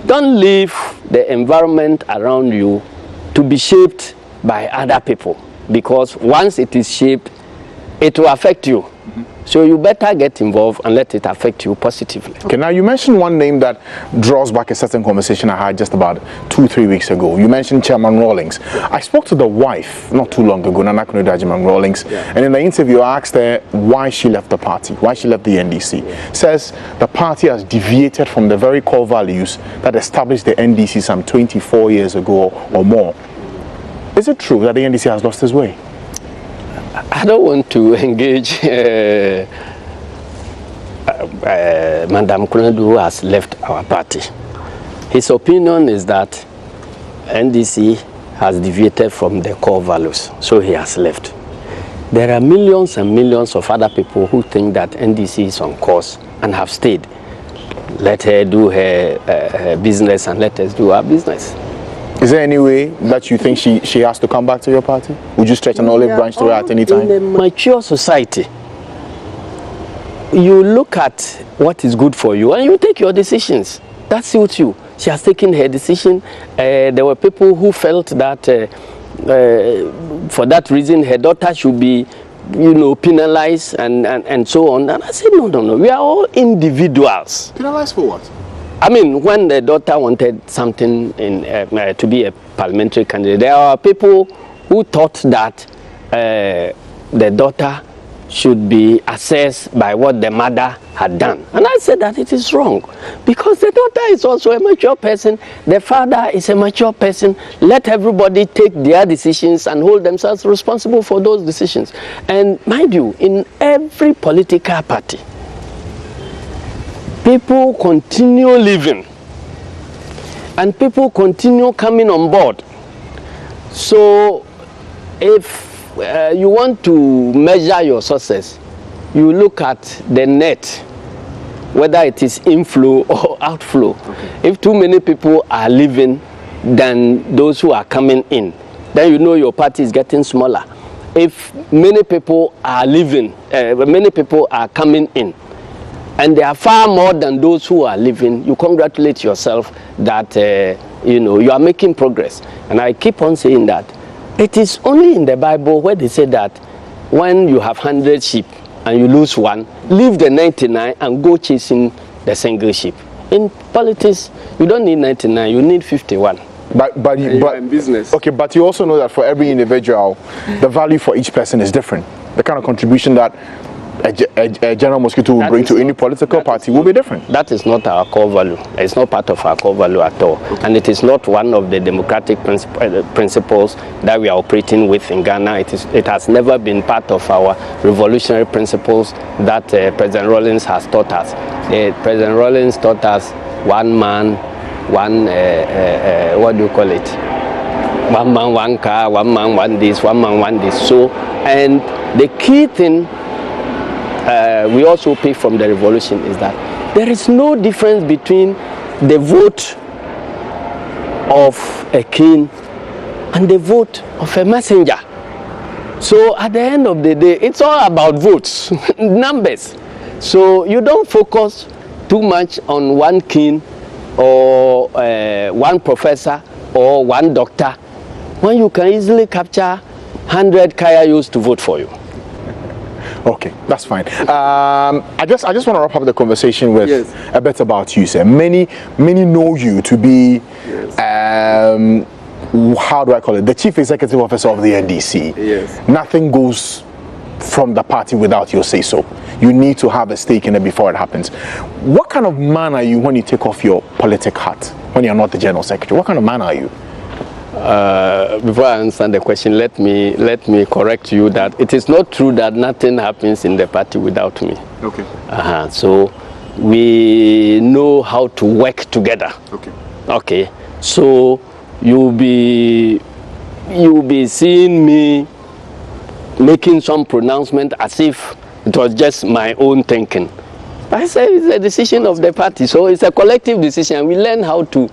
don't leave the environment around you to be shaped by other people, because once it is shaped, it will affect you. So you better get involved and let it affect you positively. Okay, now you mentioned one name that draws back a certain conversation I had just about 2-3 weeks ago. You mentioned Chairman Rawlings. I spoke to the wife not too long ago, Nana Chairman Rawlings, and in the interview I asked her why she left the party, why she left the NDC. Says the party has deviated from the very core values that established the NDC some 24 years ago or more. Is it true that the NDC has lost its way? I don't want to engage Madam Kunadu, who has left our party. His opinion is that NDC has deviated from the core values, so he has left. There are millions and millions of other people who think that NDC is on course and have stayed. Let her do her business and let us do our business. Is there any way that you think she has to come back to your party? Would you stretch an olive branch to her at any time? In a mature society, you look at what is good for you and you take your decisions. That suits you. She has taken her decision. There were people who felt that for that reason her daughter should be, penalized and so on. And I said, no. We are all individuals. Penalized for what? I mean, when the daughter wanted something to be a parliamentary candidate, there are people who thought that the daughter should be assessed by what the mother had done. And I said that it is wrong, because the daughter is also a mature person, the father is a mature person. Let everybody take their decisions and hold themselves responsible for those decisions. And mind you, in every political party, people continue living and people continue coming on board. So if you want to measure your success, you look at the net, whether it is inflow or outflow. Okay. If too many people are leaving than those who are coming in, then you know your party is getting smaller. If many people are leaving, many people are coming in, and there are far more than those who are leaving, you congratulate yourself that you are making progress. And I keep on saying that it is only in the Bible where they say that when you have 100 sheep and you lose one, leave the 99 and go chasing the single sheep. In politics, you don't need 99, you need 51. But in business. Okay, but you also know that for every individual, the value for each person is different. The kind of contribution that a General Mosquito will bring to any political party will be different. That is not our core value. It's not part of our core value at all. Okay. And it is not one of the democratic principles that we are operating with in Ghana. It has never been part of our revolutionary principles that President Rawlings has taught us. President Rawlings taught us one man, one, what do you call it? One man, one car, one man, one this, one man, one this. So, and the key thing we also pick from the revolution is that there is no difference between the vote of a king and the vote of a messenger. So at the end of the day, it's all about votes, numbers. So you don't focus too much on one king or one professor or one doctor when you can easily capture 100 Kayayos to vote for you. Okay, that's fine. I just want to wrap up the conversation with a bit about you, sir. Many know you to be, how do I call it, the chief executive officer of the NDC. Yes. Nothing goes from the party without your say so. You need to have a stake in it before it happens. What kind of man are you when you take off your politic hat, when you're not the general secretary? What kind of man are you? Before I answer the question, let me correct you that it is not true that nothing happens in the party without me. Okay. So we know how to work together. Okay. Okay. So you'll be seeing me making some pronouncement as if it was just my own thinking. I say it's a decision of the party, so it's a collective decision. We learn how to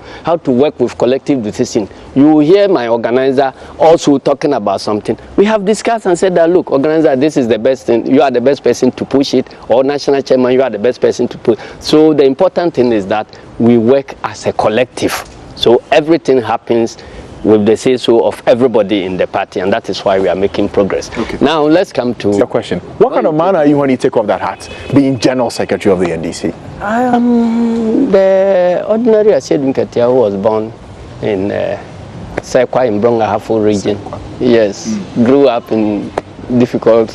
work with collective decision. You hear my organizer also talking about something. We have discussed and said that, look, organizer, this is the best thing. You are the best person to push it, or national chairman, you are the best person to push. So the important thing is that we work as a collective. So everything happens with the say-so of everybody in the party, and that is why we are making progress. Okay. Now let's come to your question. What kind of man are you when you take off that hat, being General Secretary of the NDC? I am the ordinary Asiedu Nketiah who was born in Sekwa in Brongahafo region. Sekwa. Yes, grew up in difficult,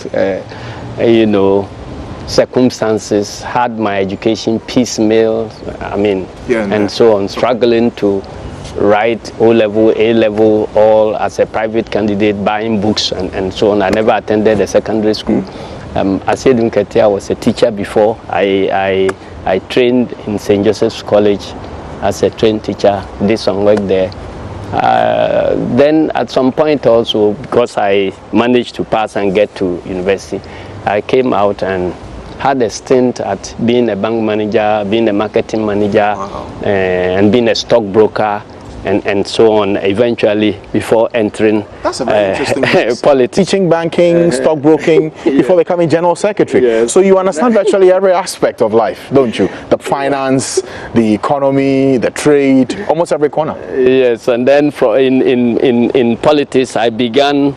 circumstances, had my education piecemeal, and so on, struggling to write O-level, A-level, all as a private candidate, buying books and so on. I never attended a secondary school. Asiedu Nketiah was a teacher before. I trained in St. Joseph's College as a trained teacher, did some work there. Then at some point also, because I managed to pass and get to university, I came out and had a stint at being a bank manager, being a marketing manager, and being a stockbroker. and so on, eventually before entering That's a very interesting politics. Teaching banking, stockbroking, before becoming general secretary. Yes. So you understand virtually every aspect of life, don't you? The finance, the economy, the trade, almost every corner. Yes, and then in politics, I began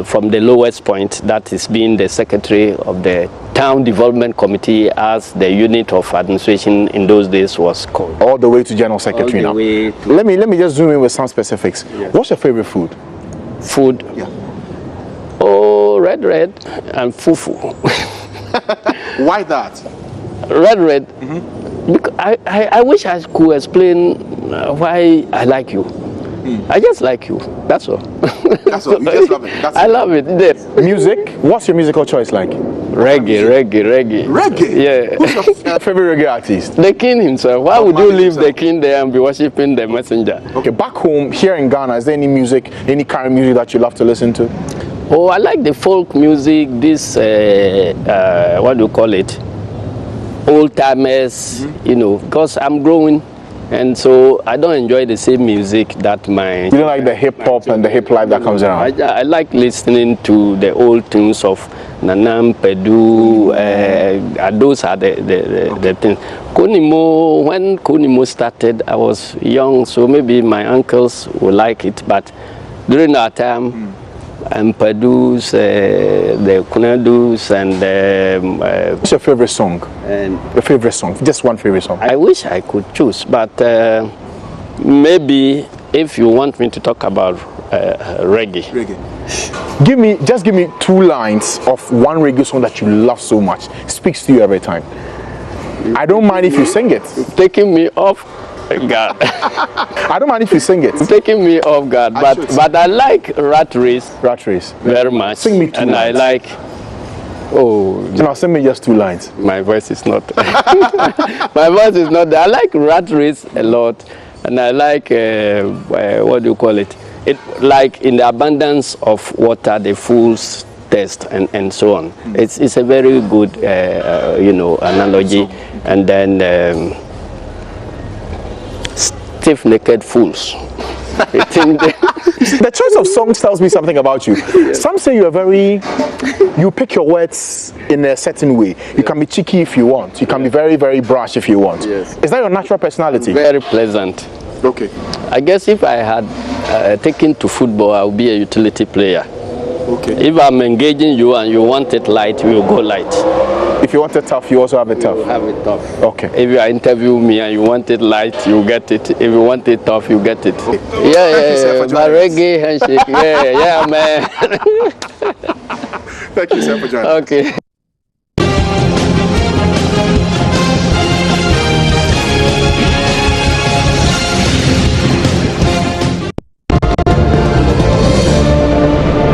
from the lowest point, that is being the secretary of the Town Development Committee, as the unit of administration in those days was called. All the way to general secretary now. Let me just zoom in with some specifics. Yes. What's your favorite food? Food? Yeah. Oh, red and fufu. Why that? Red. Because I wish I could explain why I like you. I just like you. That's all. That's all. You just love it. I love it. Yes. Music? What's your musical choice like? Reggae. Reggae? Yeah. Who's your favorite reggae artist? The king himself. Why would you leave the king there and be worshipping the messenger? Okay, back home, here in Ghana, is there any music, any current music that you love to listen to? Oh, I like the folk music, this, what do you call it? Old timers, you know, because I'm growing. And so I don't enjoy the same music that my... You don't like the hip-hop and the hip life that comes around? I like listening to the old tunes of Nanam, Pedu, those are the things. Kunimo, when Kunimo started, I was young, so maybe my uncles would like it, but during our time, and Pedus, the Kunadus, and... What's your favorite song? Your favorite song? Just one favorite song. I wish I could choose, but maybe if you want me to talk about reggae. Just give me 2 lines of one reggae song that you love so much. Speaks to you every time. I don't mind if you sing it. Taking me off guard. I don't mind if you sing it. Taking me off guard, but I like Rat Race. Very much. Sing me 2 and lines. I like... Oh, now sing me just 2 lines. My voice is not. My voice is not there. I like Rat Race a lot, and I like what do you call it? It like in the abundance of water, the fool's test, and so on. It's a very good you know, analogy, and then stiff-necked fools. The choice of songs tells me something about you. Yes. Some say you pick your words in a certain way. You can be cheeky if you want. You can be very, very brash if you want. Yes. Is that your natural personality? Very pleasant. Okay. I guess if I had taken to football, I would be a utility player. Okay. If I'm engaging you and you want it light, we will go light. If you want it tough, you also have it tough. Have it tough. Okay. If you interview me and you want it light, you get it. If you want it tough, you get it. Okay. Yeah. My reggae handshake. Yeah, man. Thank you, sir, for joining. Okay.